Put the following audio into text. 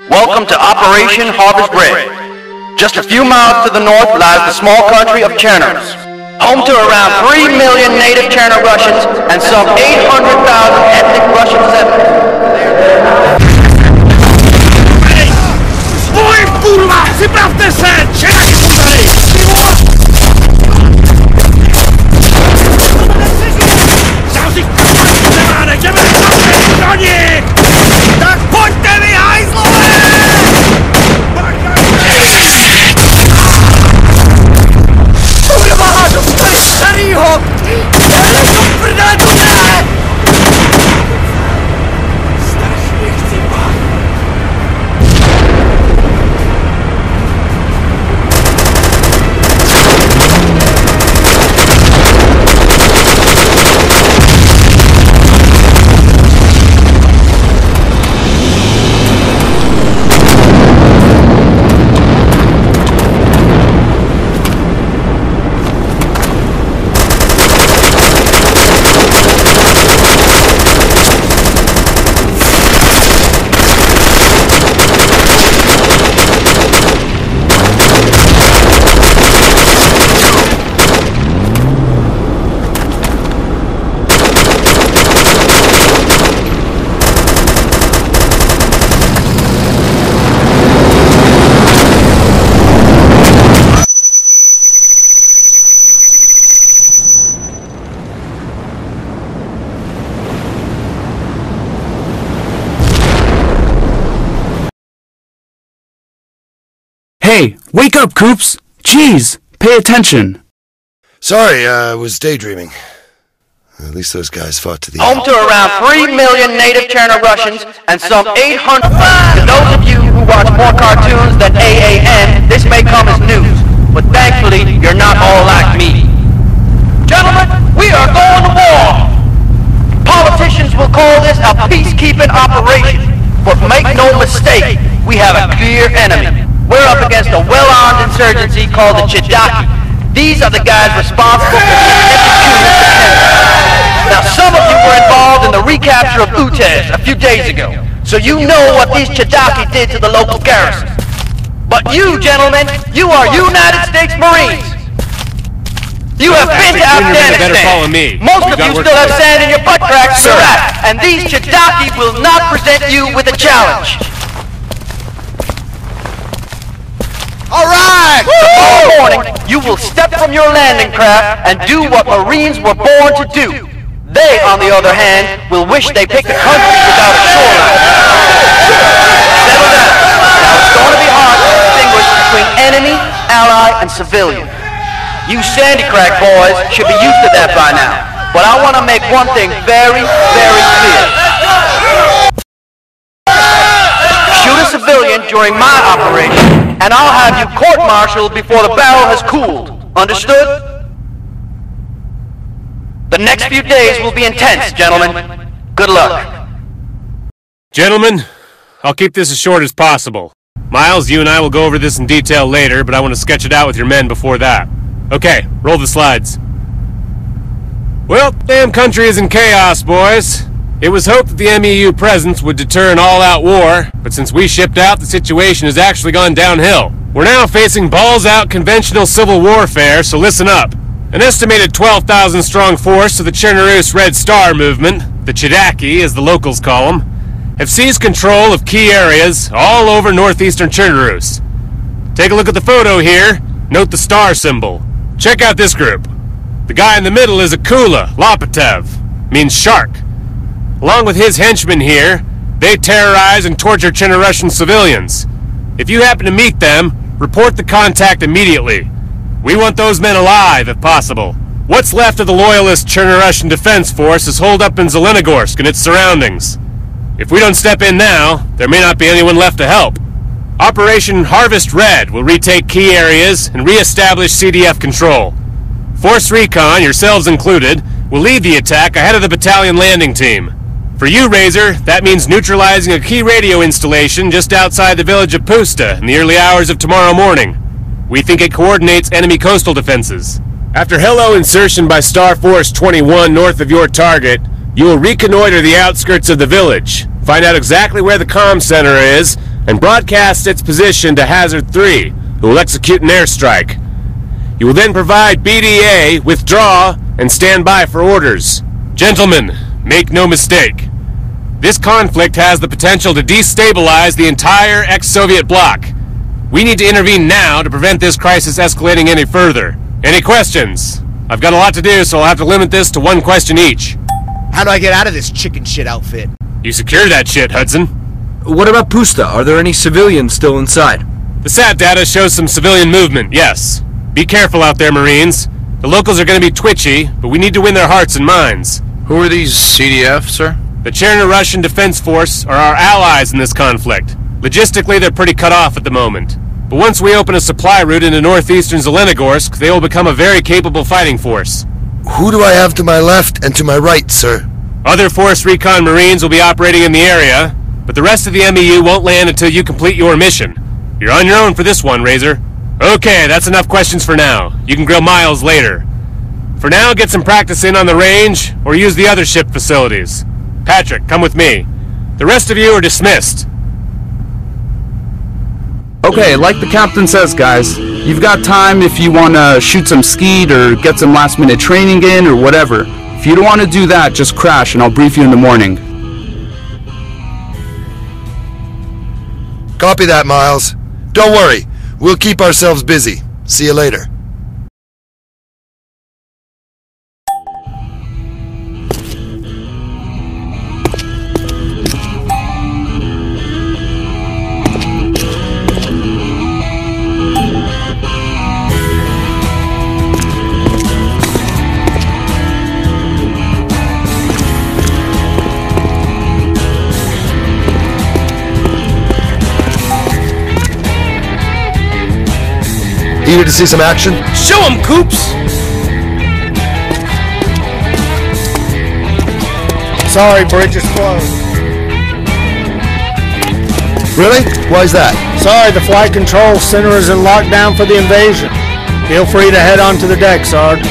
Welcome to Operation Harvest Red. Just a few miles to the north lies the small country of Cherners, home to around 3 million native Cherner Russians and some 800,000 ethnic Russian settlers. Hej! Spoj, kurwa! Przyprawte se! Czekaj, tutaj! Zavřít nemáne! Jdeme do nich! Tak pojďte vy, hajzlové! Kurva, dostali starýho! Jde do prdele, to ne! Strašně chci pát! Hey, wake up, Coops! Jeez, pay attention. Sorry, I was daydreaming. At least those guys fought to the Home end. to around 3 million native Cherner Russians and some 800... To those of you who watch more cartoons than AAN, this may come as news, but thankfully, you're not all like me. Gentlemen, we are going to war! Politicians will call this a peacekeeping operation, but make no mistake, we have a clear enemy. We're up against a well-armed insurgency called the Chidaki. These are the guys responsible for the execution of the Now, some of you were involved in the recapture of Utez a few days ago, so you know what these Chidaki did to the local garrison. But you, gentlemen, you are United States Marines. You have been to Afghanistan. Most of you still have sand in your butt cracks for that, and these Chidaki will not present you with a challenge. Alright! Tomorrow morning, you will step from your landing craft and do what Marines were born to do. They, on the other hand, will wish they picked a country without a shoreline. Settle down. Now, it's going to be hard to distinguish between enemy, ally, and civilian. You Sandy Crack boys should be used to that by now. But I want to make one thing very, very clear. Shoot a civilian during my operation, and I'll have you court-martialed before the barrel has cooled. Understood? The next few days will be intense, gentlemen. Good luck. Gentlemen, I'll keep this as short as possible. Miles, you and I will go over this in detail later, but I want to sketch it out with your men before that. Okay, roll the slides. Well, damn country is in chaos, boys. It was hoped that the MEU presence would deter an all-out war, but since we shipped out, the situation has actually gone downhill. We're now facing balls-out conventional civil warfare, so listen up. An estimated 12,000-strong force of the Chernerus Red Star movement, the Chidaki as the locals call them, have seized control of key areas all over northeastern Chernerus. Take a look at the photo here. Note the star symbol. Check out this group. The guy in the middle is Akula Lopatev, means shark. Along with his henchmen here, they terrorize and torture Chernorussian civilians. If you happen to meet them, report the contact immediately. We want those men alive, if possible. What's left of the loyalist Chernorussian Defense Force is holed up in Zelenogorsk and its surroundings. If we don't step in now, there may not be anyone left to help. Operation Harvest Red will retake key areas and re-establish CDF control. Force Recon, yourselves included, will lead the attack ahead of the battalion landing team. For you, Razor, that means neutralizing a key radio installation just outside the village of Pusta in the early hours of tomorrow morning. We think it coordinates enemy coastal defenses. After helo insertion by Star Force 21 north of your target, you will reconnoiter the outskirts of the village, find out exactly where the comm center is, and broadcast its position to Hazard 3, who will execute an airstrike. You will then provide BDA, withdraw, and stand by for orders. Gentlemen, make no mistake. This conflict has the potential to destabilize the entire ex-Soviet bloc. We need to intervene now to prevent this crisis escalating any further. Any questions? I've got a lot to do, so I'll have to limit this to one question each. How do I get out of this chicken shit outfit? You secured that shit, Hudson. What about Pusta? Are there any civilians still inside? The SAT data shows some civilian movement, yes. Be careful out there, Marines. The locals are going to be twitchy, but we need to win their hearts and minds. Who are these CDF, sir? The Cherno-Russian Defense Force are our allies in this conflict. Logistically, they're pretty cut off at the moment. But once we open a supply route into northeastern Zelenogorsk, they will become a very capable fighting force. Who do I have to my left and to my right, sir? Other Force Recon Marines will be operating in the area, but the rest of the MEU won't land until you complete your mission. You're on your own for this one, Razor. Okay, that's enough questions for now. You can grill Miles later. For now, get some practice in on the range, or use the other ship facilities. Patrick, come with me. The rest of you are dismissed. Okay, like the captain says, guys, you've got time if you want to shoot some skeet or get some last-minute training in or whatever. If you don't want to do that, just crash and I'll brief you in the morning. Copy that, Miles. Don't worry. We'll keep ourselves busy. See you later. Eager to see some action? Show 'em, Coops! Sorry, bridge is closed. Really? Why's that? Sorry, the flight control center is in lockdown for the invasion. Feel free to head onto the deck, Sarge.